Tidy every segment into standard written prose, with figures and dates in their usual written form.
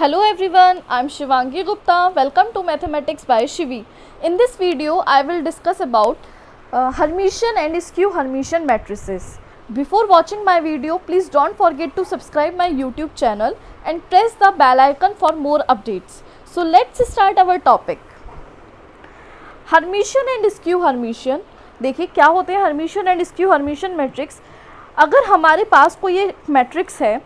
Hello everyone, I am Shivangi Gupta. Welcome to Mathematics by Shivi. In this video, I will discuss about Hermitian and skew Hermitian matrices. Before watching my video, please don't forget to subscribe my YouTube channel and press the bell icon for more updates. So let's start our topic. Hermitian and skew Hermitian. देखिए क्या होते हैं Hermitian and skew Hermitian matrix. अगर हमारे पास कोई ये matrix है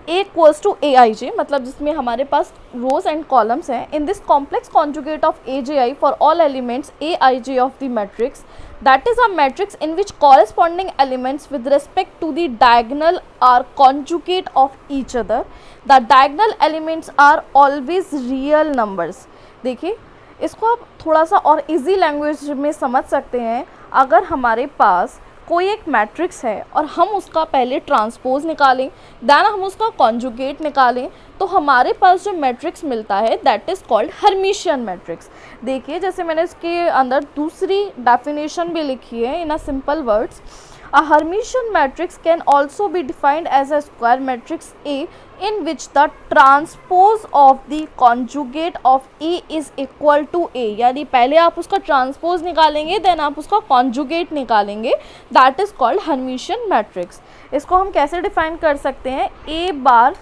A equals to a i j, मतलब जिसमें हमारे पास रोज एंड कॉलम्स हैं. In this complex conjugate of a j i for all elements a i j of the matrix, that is a matrix in which corresponding elements with respect to the diagonal are conjugate of each other. The diagonal elements are always real numbers. देखिए इसको आप थोड़ा सा और easy language में समझ सकते हैं. अगर हमारे पास कोई एक मैट्रिक्स है और हम उसका पहले ट्रांसपोज निकालें, देन हम उसका कॉन्जुगेट निकालें, तो हमारे पास जो मैट्रिक्स मिलता है that is called Hermitian matrix. देखिए जैसे मैंने इसके अंदर दूसरी डेफिनेशन भी लिखी है in a simple words. A Hermitian matrix can also be defined as a square matrix A in which the transpose of the conjugate of A is equal to A. यानी पहले आप उसका ट्रांसपोज निकालेंगे then आप उसका conjugate निकालेंगे, that is called Hermitian matrix. इसको हम कैसे डिफाइन कर सकते हैं? A बार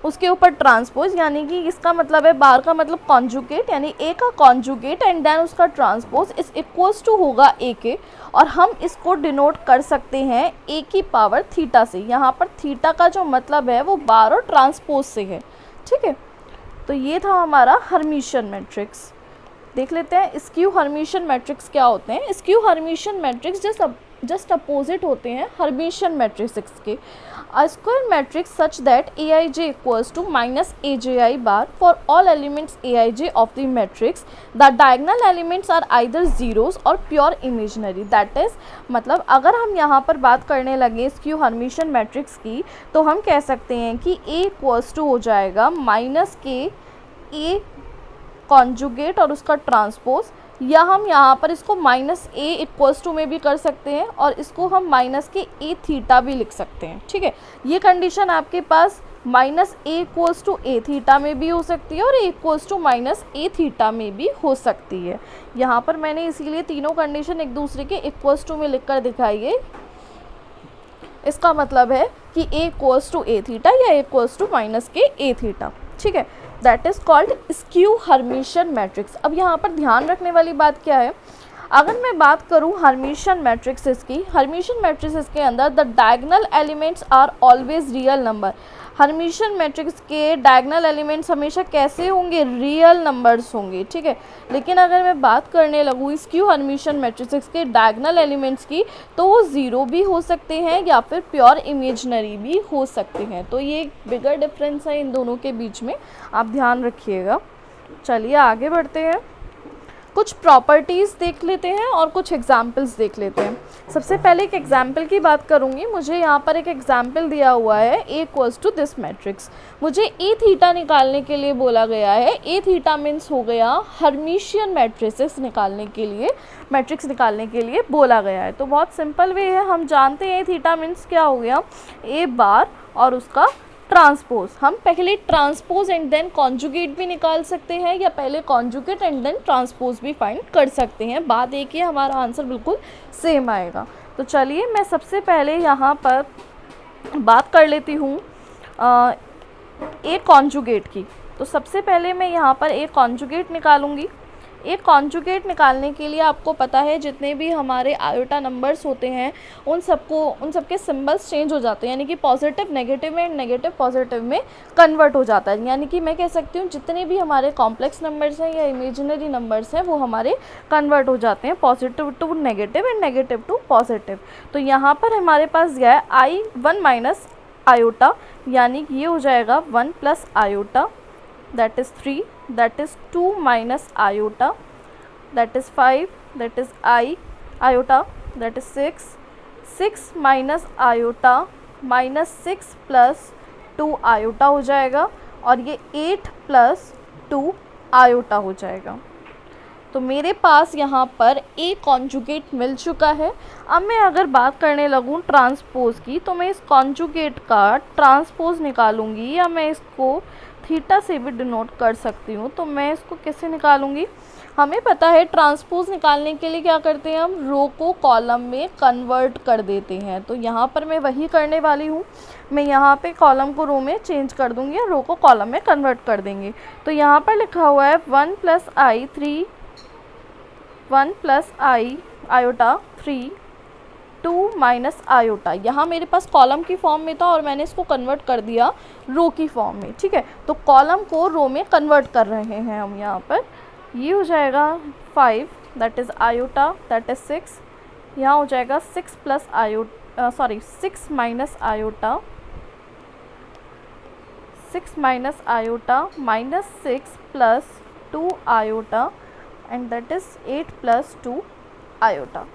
उसके ऊपर ट्रांसपोज, यानी कि इसका मतलब है बार का मतलब कॉन्जुगेट, यानी ए का कॉन्जुगेट एंड देन उसका ट्रांसपोज इस इक्वल्स टू होगा ए के, और हम इसको डिनोट कर सकते हैं ए की पावर थीटा से. यहाँ पर थीटा का जो मतलब है वो बार और ट्रांसपोज से है. ठीक है, तो ये था हमारा हर्मिशियन मैट्रिक्स. देख लेते हैं स्क्यू हर्मिशियन मैट्रिक्स क्या होते हैं. Skew Hermitian matrix just opposite होते हैं हर्मिशियन मैट्रिक्स के. A square matrix such that Aij equals to minus Aj bar for all elements Aij of the matrix. The diagonal elements are either zeros or pure imaginary. That is, मतलब अगर हम यहाँ पर बात करने लगे skew Hermitian matrix की, तो हम कह सकते हैं कि A इक्वल्स टू हो जाएगा माइनस के A कॉन्जुगेट और उसका ट्रांसपोज, या हम यहाँ पर इसको माइनस ए इक्वल्स टू में भी कर सकते हैं और इसको हम माइनस के ए थीटा भी लिख सकते हैं. ठीक है, ये कंडीशन आपके पास minus A equals to A theta में भी हो सकती है और A equals to minus A theta में भी हो सकती है. यहाँ पर मैंने इसीलिए तीनों कंडीशन एक दूसरे के इक्वल्स टू में लिख कर दिखाई है. इसका मतलब है कि a equals to A theta या ए इक्वल्स टू माइनस के ए थीटा. ठीक है, that is called skew Hermitian matrix. अब यहाँ पर ध्यान रखने वाली बात क्या है, अगर मैं बात करूँ हर्मिशियन मैट्रिक्सेस की, हर्मिशियन मैट्रिक्सेस के अंदर the diagonal elements are always real number. Hermitian matrix के डायगोनल एलिमेंट्स हमेशा कैसे होंगे? रियल नंबर्स होंगे. ठीक है, लेकिन अगर मैं बात करने लगूँ स्क्यू हर्मिशियन मैट्रिक्स के डायगोनल एलिमेंट्स की, तो वो ज़ीरो भी हो सकते हैं या फिर प्योर इमेजनरी भी हो सकते हैं. तो ये एक बिगर डिफरेंस है इन दोनों के बीच में, आप ध्यान रखिएगा. चलिए आगे बढ़ते हैं, कुछ प्रॉपर्टीज़ देख लेते हैं और कुछ एग्जाम्पल्स देख लेते हैं. सबसे पहले एक एग्जाम्पल की बात करूँगी. मुझे यहाँ पर एक एग्जाम्पल दिया हुआ है ए इक्वल्स टू दिस मैट्रिक्स. मुझे ए थीटा निकालने के लिए बोला गया है. ए थीटा मीन्स हो गया हर्मिशियन मैट्रिसेस निकालने के लिए, मैट्रिक्स निकालने के लिए बोला गया है. तो बहुत सिंपल वे है, हम जानते हैं ए थीटा मीन्स क्या हो गया, ए बार और उसका ट्रांसपोज. हम पहले ट्रांसपोज एंड देन कॉन्जुगेट भी निकाल सकते हैं या पहले कॉन्जुगेट एंड देन ट्रांसपोज भी फाइंड कर सकते हैं. बात एक ही, हमारा आंसर बिल्कुल सेम आएगा. तो चलिए मैं सबसे पहले यहाँ पर बात कर लेती हूँ ए कॉन्जुगेट की. तो सबसे पहले मैं यहाँ पर ए कॉन्जुगेट निकालूंगी. एक कॉन्जुगेट निकालने के लिए आपको पता है जितने भी हमारे आयोटा नंबर्स होते हैं उन सबके सिंबल्स चेंज हो जाते हैं, यानी कि पॉजिटिव नेगेटिव में एंड नेगेटिव पॉजिटिव में कन्वर्ट हो जाता है. यानी कि मैं कह सकती हूँ जितने भी हमारे कॉम्प्लेक्स नंबर्स हैं या इमेजिनरी नंबर्स हैं वो हमारे कन्वर्ट हो जाते हैं positive to negative and negative to positive. तो यहाँ पर हमारे पास गया है आई वन माइनस आयोटा, यानी कि ये हो जाएगा 1 plus iota, that is 3, that is 2 minus iota, that is 5, that is iota, that is 6 minus iota minus 6 plus 2 iota हो जाएगा, और ये 8 plus 2 iota हो जाएगा. तो मेरे पास यहाँ पर ए कॉन्जुगेट मिल चुका है। अब मैं अगर बात करने लगूँ ट्रांसपोज की, तो मैं इस कॉन्जुगेट का ट्रांसपोज निकालूंगी, या मैं इसको थीटा से भी डिनोट कर सकती हूँ। तो मैं इसको कैसे निकालूंगी, हमें पता है ट्रांसपोज निकालने के लिए क्या करते हैं, हम रो को कॉलम में कन्वर्ट कर देते हैं। तो यहाँ पर मैं वही करने वाली हूँ, मैं यहाँ पे कॉलम को रो में चेंज कर दूँगी और रो को कॉलम में कन्वर्ट कर देंगे। तो यहाँ पर लिखा हुआ है 1 + i आयोटा 3 2 - आयोटा। यहाँ मेरे पास कॉलम की फॉर्म में था और मैंने इसको कन्वर्ट कर दिया रो की फॉर्म में, ठीक है। तो कॉलम को रो में कन्वर्ट कर रहे हैं हम यहाँ पर। ये हो जाएगा 5 that is iota that is 6, यहाँ हो जाएगा 6 - iota 6 - iota 6 - iota -6 + 2 iota and that is 8 + 2 iota.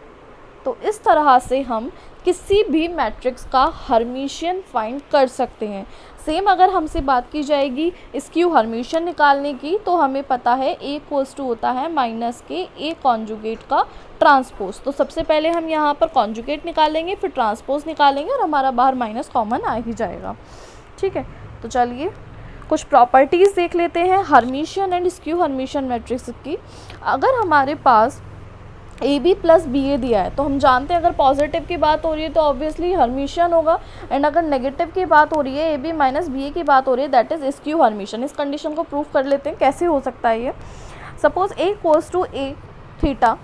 तो इस तरह से हम किसी भी मैट्रिक्स का हर्मिशियन फाइंड कर सकते हैं। सेम अगर हमसे बात की जाएगी स्क्यू हर्मिशियन निकालने की, तो हमें पता है ए = होता है माइनस के ए कॉन्जुगेट का ट्रांसपोज। तो सबसे पहले हम यहाँ पर कॉन्जुगेट निकालेंगे, फिर ट्रांसपोज निकालेंगे और हमारा बाहर माइनस कॉमन आ ही जाएगा, ठीक है। तो चलिए कुछ प्रॉपर्टीज़ देख लेते हैं Hermitian and skew Hermitian matrix की। अगर हमारे पास ए बी प्लस बी ए दिया है, तो हम जानते हैं अगर पॉजिटिव की बात हो रही है तो ऑब्वियसली हर्मिशियन होगा, एंड अगर नेगेटिव की बात हो रही है, ए बी माइनस बी ए की बात हो रही है, दैट इज़ स्क्यू हर्मिशियन। इस कंडीशन को प्रूव कर लेते हैं कैसे हो सकता है ये। सपोज ए = ए थीटा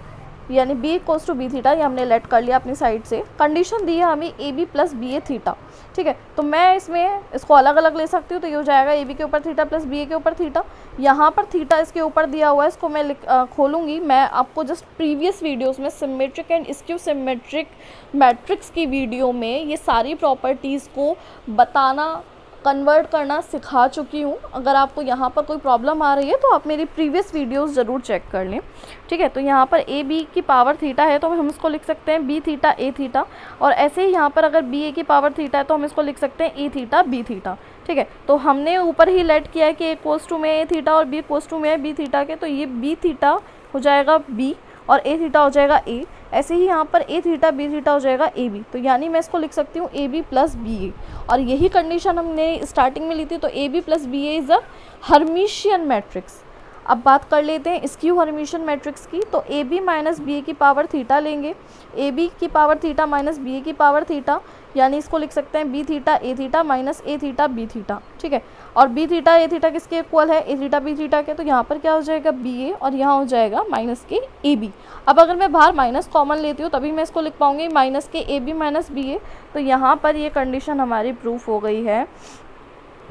यानी बी = बी थीटा, ये हमने लेट कर लिया अपनी साइड से। कंडीशन दी है हमें a b plus b a theta, ठीक है। तो मैं इसको अलग अलग ले सकती हूँ, तो ये हो जाएगा ए बी के ऊपर थीटा प्लस बी ए के ऊपर थीटा। यहाँ पर थीटा इसके ऊपर दिया हुआ है, इसको मैं खोलूँगी। मैं आपको जस्ट प्रीवियस वीडियोस में symmetric and skew symmetric matrix की वीडियो में ये सारी प्रॉपर्टीज़ को बताना, कन्वर्ट करना सिखा चुकी हूँ। अगर आपको यहाँ पर कोई प्रॉब्लम आ रही है तो आप मेरी प्रीवियस वीडियोस ज़रूर चेक कर लें, ठीक है। तो यहाँ पर ए बी की पावर थीटा है तो हम इसको लिख सकते हैं बी थीटा ए थीटा, और ऐसे ही यहाँ पर अगर बी ए की पावर थीटा है तो हम इसको लिख सकते हैं ए थीटा बी थीटा, ठीक है। तो हमने ऊपर ही लेट किया है कि ए = में ए थीटा और बी = में है बी थीटा के, तो ये बी थीटा हो जाएगा बी और ए थीटा हो जाएगा ए। ऐसे ही यहाँ पर ए थीटा बी थीटा हो जाएगा ए बी, तो यानी मैं इसको लिख सकती हूँ a b plus b a, और यही कंडीशन हमने स्टार्टिंग में ली थी। तो a b plus b a is a Hermitian matrix. अब बात कर लेते हैं स्क्यू हर्मिशियन मैट्रिक्स की। तो ए बी माइनस बी ए की पावर थीटा लेंगे, ए बी की पावर थीटा माइनस बी ए की पावर थीटा, यानी इसको लिख सकते हैं बी थीटा ए थीटा माइनस ए थीटा बी थीटा, ठीक है। और बी थीटा ए थीटा किसके इक्वल है, ए थीटा बी थीटा के, तो यहाँ पर क्या हो जाएगा बी ए और यहाँ हो जाएगा माइनस के ए बी। अब अगर मैं बाहर माइनस कॉमन लेती हूँ तभी मैं इसको लिख पाऊँगी माइनस के ए बी माइनस बी ए। तो यहाँ पर ये कंडीशन हमारी प्रूफ हो गई है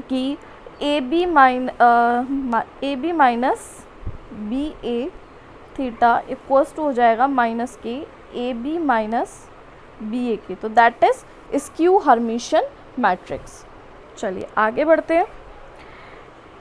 कि a b minus b a theta equals to हो जाएगा माइनस के a b minus b a के। तो that is skew Hermitian matrix. चलिए आगे बढ़ते हैं।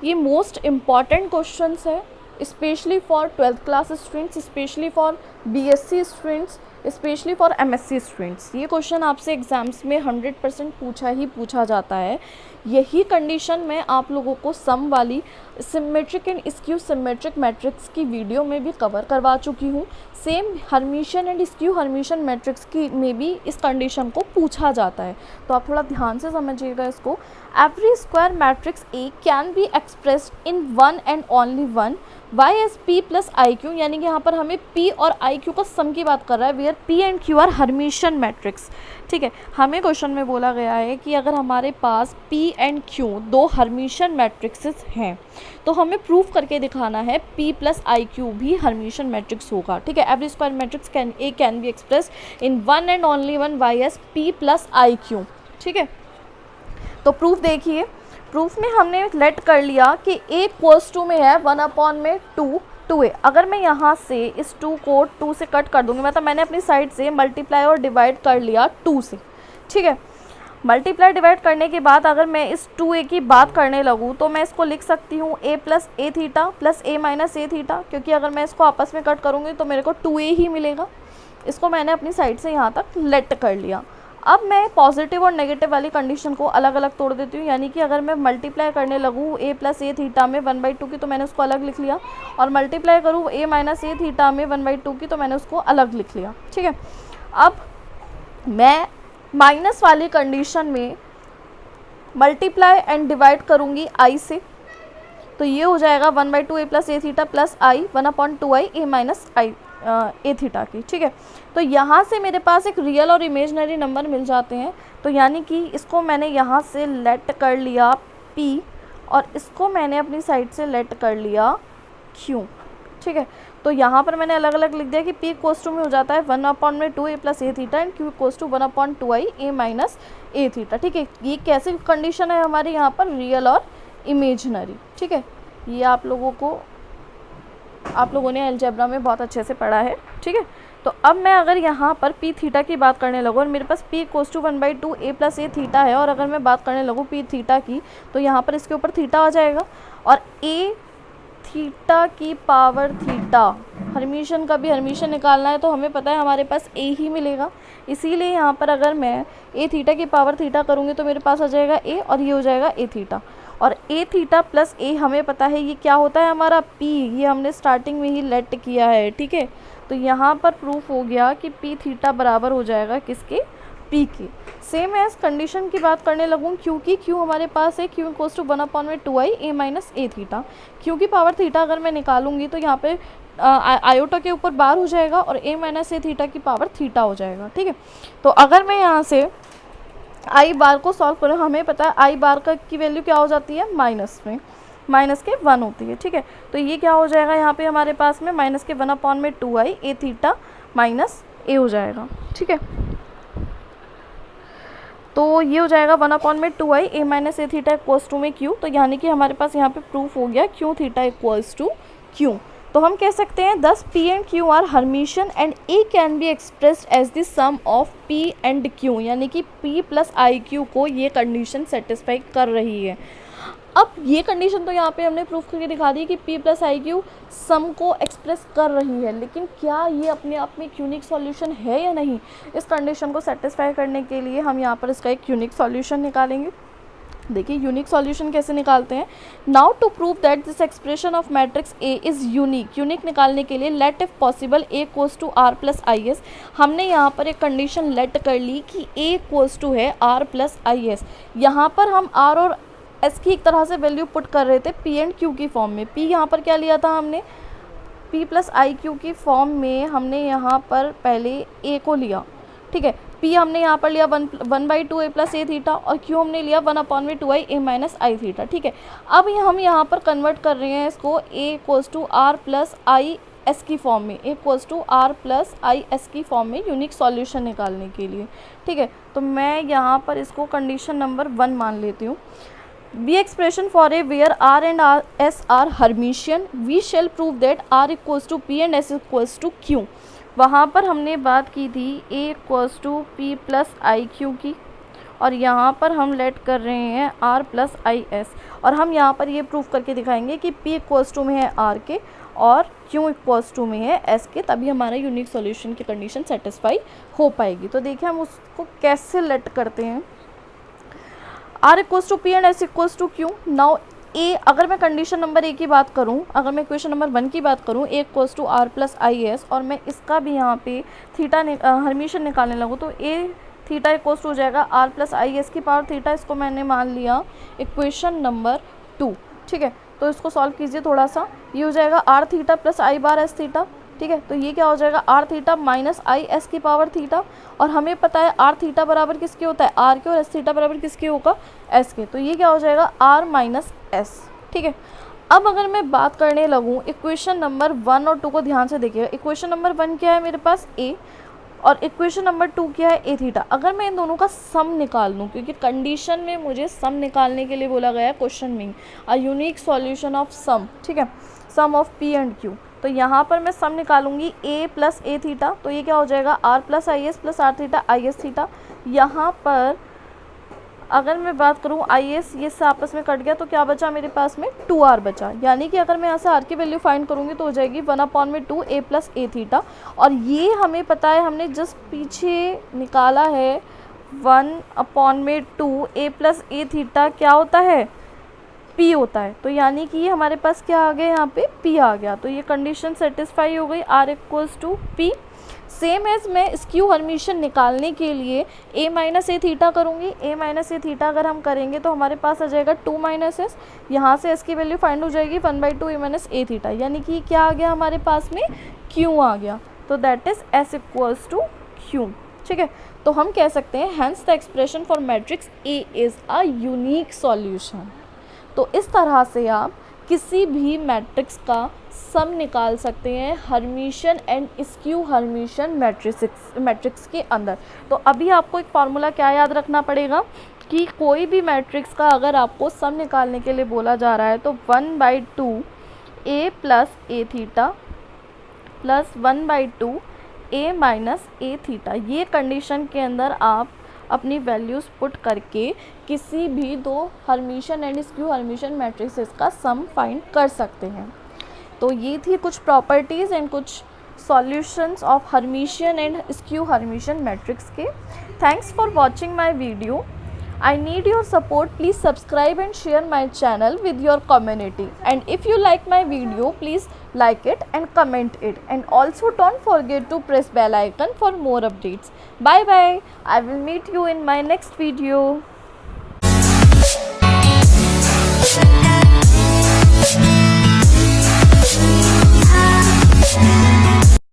ये मोस्ट इम्पॉर्टेंट क्वेश्चंस है, specially for 12th class students, specially for BSc students, specially for MSc students. ये क्वेश्चन आपसे एग्ज़ाम्स में 100% पूछा जाता है। यही कंडीशन मैं आप लोगों को सम वाली symmetric and skew symmetric matrix की वीडियो में भी कवर करवा चुकी हूँ। Same Hermitian and skew Hermitian matrix की में भी इस कंडीशन को पूछा जाता है, तो आप थोड़ा ध्यान से समझिएगा इसको। Every square matrix a can be expressed in one and only one way as p plus i q, यानी कि यहाँ पर हमें पी और आई क्यू का सम की बात कर रहा है, where p and q are Hermitian matrix, ठीक है। हमें क्वेश्चन में बोला गया है कि अगर हमारे पास पी एंड क्यू दो हर्मिशियन मैट्रिक्सेस हैं तो हमें प्रूफ करके दिखाना है पी प्लस आई क्यू भी हर्मिशियन मैट्रिक्स होगा, ठीक है। Every square matrix can be expressed in one and only one way as p plus i q, ठीक है। तो प्रूफ देखिए, प्रूफ में हमने लेट कर लिया कि ए = में है 1/2 अगर मैं यहाँ से इस 2 को 2 से कट कर दूँगी, मतलब मैंने अपनी साइड से मल्टीप्लाई और डिवाइड कर लिया 2 से, ठीक है। मल्टीप्लाई डिवाइड करने के बाद अगर मैं इस 2a की बात करने लगूँ तो मैं इसको लिख सकती हूँ a plus A theta plus A minus A theta, क्योंकि अगर मैं इसको आपस में कट करूँगी तो मेरे को 2a ही मिलेगा। इसको मैंने अपनी साइड से यहाँ तक लेट कर लिया। अब मैं पॉजिटिव और नेगेटिव वाली कंडीशन को अलग अलग तोड़ देती हूँ, यानी कि अगर मैं मल्टीप्लाई करने लगूँ a प्लस ए थीटा में 1/2 की तो मैंने उसको अलग लिख लिया, और मल्टीप्लाई करूँ a माइनस ए थीटा में 1/2 की तो मैंने उसको अलग लिख लिया। ठीक है, अब मैं माइनस वाली कंडीशन में मल्टीप्लाई एंड डिवाइड करूँगी i से, तो ये हो जाएगा 1/2 a plus A theta plus I 1/2i a minus I A theta की। ठीक है, तो यहाँ से मेरे पास एक रियल और इमेजनरी नंबर मिल जाते हैं, तो यानी कि इसको मैंने यहाँ से लेट कर लिया p और इसको मैंने अपनी साइड से लेट कर लिया q। ठीक है, तो यहाँ पर मैंने अलग अलग लिख दिया कि p इक्वल्स टू में हो जाता है 1/2 a plus A theta and q equals to 1/2i a minus A theta. ठीक है, ये कैसी कंडीशन है हमारे यहाँ पर, रियल और इमेजनरी। ठीक है, ये आप लोगों ने अलजेब्रा में बहुत अच्छे से पढ़ा है। ठीक है, तो अब मैं अगर यहाँ पर p थीटा की बात करने लगूँ और मेरे पास p equals to 1/2 a plus A theta है, और अगर मैं बात करने लगूँ p थीटा की, तो यहाँ पर इसके ऊपर थीटा आ जाएगा, और a थीटा की पावर थीटा, हर्मिशन का भी हर्मिशन निकालना है तो हमें पता है हमारे पास a ही मिलेगा, इसीलिए यहाँ पर अगर मैं a थीटा की पावर थीटा करूँगी तो मेरे पास आ जाएगा a और ये हो जाएगा a थीटा, और a थीटा प्लस a हमें पता है ये क्या होता है हमारा p, ये हमने स्टार्टिंग में ही लेट किया है। ठीक है, तो यहाँ पर प्रूफ हो गया कि p थीटा बराबर हो जाएगा किसके, p के। सेम एज कंडीशन की बात करने लगूँ क्योंकि q हमारे पास है q equals to 1/2i a minus A theta, q की पावर थीटा अगर मैं निकालूंगी तो यहाँ पे आयोटा के ऊपर बार हो जाएगा और a माइनस ए थीटा की पावर थीटा हो जाएगा। ठीक है, तो अगर मैं यहाँ से आई बार को सॉल्व करें, हमें पता है आई बार का की वैल्यू क्या हो जाती है, माइनस में, माइनस के 1 होती है। ठीक है, तो ये क्या हो जाएगा यहाँ पे हमारे पास में माइनस के 1/2i a थीटा माइनस ए हो जाएगा। ठीक है, तो ये हो जाएगा 1/2i a minus A theta equals to में q, तो यानी कि हमारे पास यहाँ पे प्रूफ हो गया q theta equals to q। तो हम कह सकते हैं thus p and q are Hermitian and a can be expressed as the sum of p and q, यानी कि p प्लस आई क्यू को ये कंडीशन सेटिस्फाई कर रही है। अब ये कंडीशन तो यहाँ पे हमने प्रूफ करके दिखा दी कि p प्लस आई क्यू सम को एक्सप्रेस कर रही है, लेकिन क्या ये अपने आप में एक यूनिक सॉल्यूशन है या नहीं, इस कंडीशन को सेटिस्फाई करने के लिए हम यहाँ पर इसका एक यूनिक सॉल्यूशन निकालेंगे। देखिए यूनिक सॉल्यूशन कैसे निकालते हैं। Now to prove that this expression of matrix a is unique, unique निकालने के लिए let if possible a equals to are plus I s, हमने यहाँ पर एक कंडीशन लेट कर ली कि ए इक्वल्स टू है आर प्लस आई एस। यहाँ पर हम आर और एस की एक तरह से वैल्यू पुट कर रहे थे पी एंड क्यू की फॉर्म में। पी यहाँ पर क्या लिया था हमने, पी प्लस आई क्यू की फॉर्म में हमने यहाँ पर पहले ए को लिया। ठीक है, पी हमने यहाँ पर लिया 1/2 a प्लस ए थीटा और क्यू हमने लिया 1/2i a minus I theta. ठीक है, अब हम यहाँ पर कन्वर्ट कर रहे हैं इसको a equals to are plus I s की फॉर्म में, a equals to are plus I s की फॉर्म में यूनिक सॉल्यूशन निकालने के लिए। ठीक है, तो मैं यहाँ पर इसको कंडीशन नंबर 1 मान लेती हूँ। Be expression for a where r and s are Hermitian, we shall prove that r equals to P and s equals to q. वहाँ पर हमने बात की थी a equals to p plus i q की, और यहाँ पर हम लेट कर रहे हैं r प्लस आई एस, और हम यहाँ पर ये प्रूफ करके दिखाएंगे कि p इक्वल्स टू में है r के और q इक्वल्स टू में है s के, तभी हमारा यूनिक सॉल्यूशन की कंडीशन सेटिस्फाई हो पाएगी। तो देखिए हम उसको कैसे लेट करते हैं। r equals to P and s equals to Q. Now A, अगर मैं कंडीशन नंबर ए की बात करूं, अगर मैं इक्वेशन नंबर 1 की बात करूं, A equals to are plus I S, और मैं इसका भी यहाँ पे थीटा हर्मिशन निकालने लगूँ, तो ए थीटा इक्वल्स टू हो जाएगा आर प्लस आई एस की पावर थीटा। इसको मैंने मान लिया इक्वेशन नंबर 2। ठीक है, तो इसको सॉल्व कीजिए थोड़ा सा, ये हो जाएगा r theta plus i bar s theta. ठीक है, तो ये क्या हो जाएगा r theta minus i s की पावर थीटा, और हमें पता है आर थीटा बराबर किसके होता है, आर के, और एस थीटा बराबर किसके होगा, एस के, तो ये क्या हो जाएगा आर माइनस एस। ठीक है, अब अगर मैं बात करने लगूँ इक्वेशन नंबर 1 और 2 को ध्यान से देखिएगा। इक्वेशन नंबर 1 क्या है मेरे पास ए, और इक्वेशन नंबर 2 क्या है ए थीटा। अगर मैं इन दोनों का सम निकाल लूँ, क्योंकि कंडीशन में मुझे सम निकालने के लिए बोला गया है क्वेश्चन में, a unique solution of sum. ठीक है, sum of P and Q, तो यहाँ पर मैं सम निकालूंगी a प्लस ए थीटा, तो ये क्या हो जाएगा r plus I S plus R theta I S theta. यहाँ पर अगर मैं बात करूँ आई एस, ये से आपस में कट गया तो क्या बचा मेरे पास में 2r बचा, यानी कि अगर मैं यहाँ से r की वैल्यू फाइंड करूँगी तो हो जाएगी 1/2 a प्लस ए थीटा। और ये हमें पता है, हमने जस्ट पीछे निकाला है 1/2 a प्लस ए थीटा क्या होता है, p होता है। तो यानी कि ये हमारे पास क्या आ गया, यहाँ पे p आ गया। तो ये कंडीशन सेटिस्फाई हो गई, r equals to p। Same as मैं स्क्यू हर्मिशन निकालने के लिए a माइनस ए थीटा करूँगी। a माइनस ए थीटा अगर हम करेंगे तो हमारे पास आ जाएगा 2 माइनस एस, यहाँ से s की वैल्यू फाइंड हो जाएगी 1/2 a माइनस ए थीटा, यानी कि क्या आ गया हमारे पास में, q आ गया। तो that is s equals to q। ठीक है, तो हम कह सकते हैं hence the expression for matrix A is a unique solution. तो इस तरह से आप किसी भी मैट्रिक्स का सम निकाल सकते हैं Hermitian and skew Hermitian matrix के अंदर। तो अभी आपको एक फार्मूला क्या याद रखना पड़ेगा कि कोई भी मैट्रिक्स का अगर आपको सम निकालने के लिए बोला जा रहा है तो 1/2 a plus A theta plus 1/2 a minus A theta, ये कंडीशन के अंदर आप अपनी वैल्यूज़ पुट करके किसी भी दो Hermitian and skew Hermitian matrixes का सम फाइंड कर सकते हैं। तो ये थी कुछ प्रॉपर्टीज़ एंड कुछ solutions of Hermitian and skew Hermitian matrix के। Thanks for watching my video. I need your support. Please subscribe and share my channel with your community. And if you like my video, please like it and comment it. And also don't forget to press bell icon for more updates. Bye bye. I will meet you in my next video.